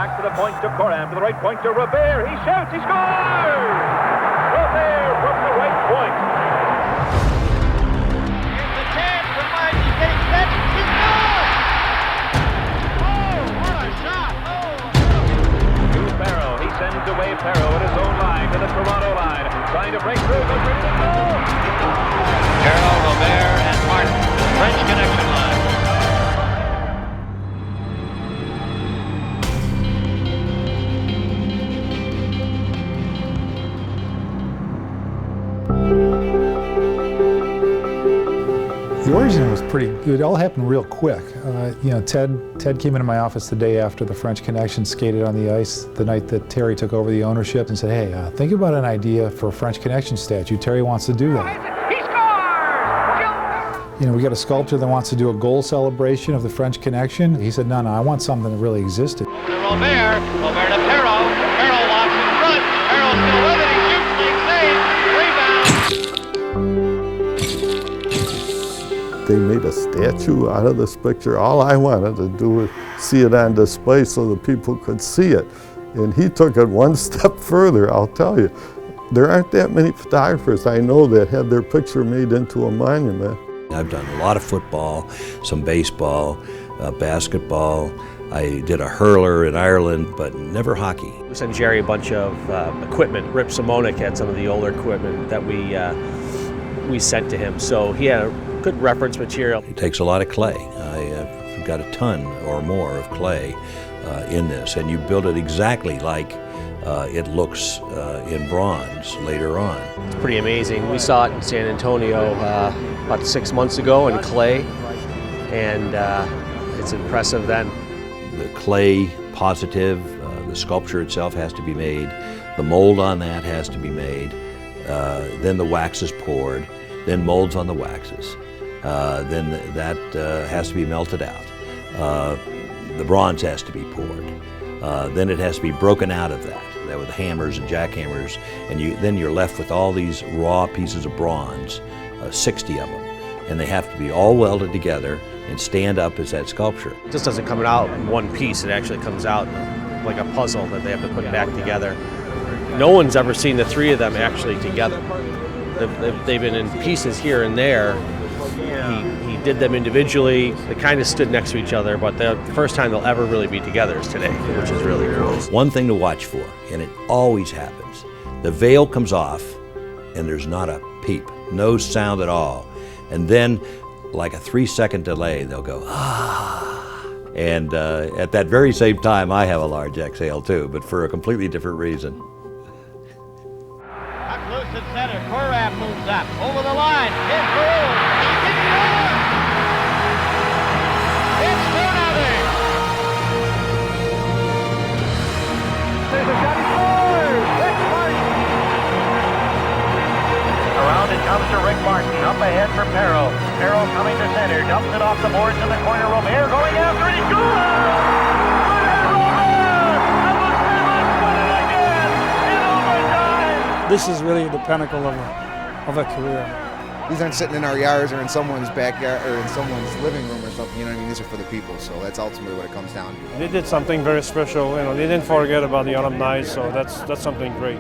Back to the point to Coram, to the right point to Robert. He shoots, he scores! Robert from the right point. Here's the chance for Martin. He's getting set. He scores! Oh, what a shot! To Perreault. He sends away Perreault at his own line to the Toronto line. Trying to break through, but ready to go! Perreault, Robert, and Martin. French connection line. The origin was pretty good. It all happened real quick. Ted came into my office the day after the French Connection skated on the ice, the night that Terry took over the ownership, and said, hey, think about an idea for a French Connection statue. Terry wants to do that. He scores! We got a sculptor that wants to do a goal celebration of the French Connection. He said, no, I want something that really existed. Robert to Perreault. Perreault walks in front. Perreault still with it. He shoots, makes save. Rebound. They made a statue out of this picture. All I wanted to do was see it on display so the people could see it. And he took it one step further, I'll tell you. There aren't that many photographers I know that have their picture made into a monument. I've done a lot of football, some baseball, basketball. I did a hurler in Ireland, but never hockey. We sent Jerry a bunch of equipment. Rip Simonik had some of the older equipment that we sent to him, so he had a good reference material. It takes a lot of clay. I've got a ton or more of clay in this, and you build it exactly like it looks in bronze later on. It's pretty amazing. We saw it in San Antonio about 6 months ago in clay, and it's impressive then. The clay positive, the sculpture itself has to be made, the mold on that has to be made, then the wax is poured, then molds on the waxes, then that has to be melted out. The bronze has to be poured, then it has to be broken out of that with hammers and jackhammers, and then you're left with all these raw pieces of bronze, 60 of them, and they have to be all welded together and stand up as that sculpture. It just doesn't come out in one piece. It actually comes out like a puzzle that they have to put back together. No one's ever seen the three of them actually together. They've been in pieces here and there. He did them individually. They kind of stood next to each other, but the first time they'll ever really be together is today, which is really cool. One thing to watch for, and it always happens, the veil comes off and there's not a peep, no sound at all. And then, like a 3-second delay, they'll go, ah. And at that very same time, I have a large exhale too, but for a completely different reason. Up loose in center. Coram moves up. Over the line. Hit through. He can score! It's 2-0. There's a shot, he scores! Rick Martin! Around it comes to Rick Martin. Up ahead for Perreault. Perreault coming to center. Dumps it off the boards in the corner. Robert going after it. He scores! This is really the pinnacle of a career. These aren't sitting in our yards or in someone's backyard or in someone's living room or something, you know what I mean? These are for the people, so that's ultimately what it comes down to. They did something very special, they didn't forget about the alumni, so that's something great.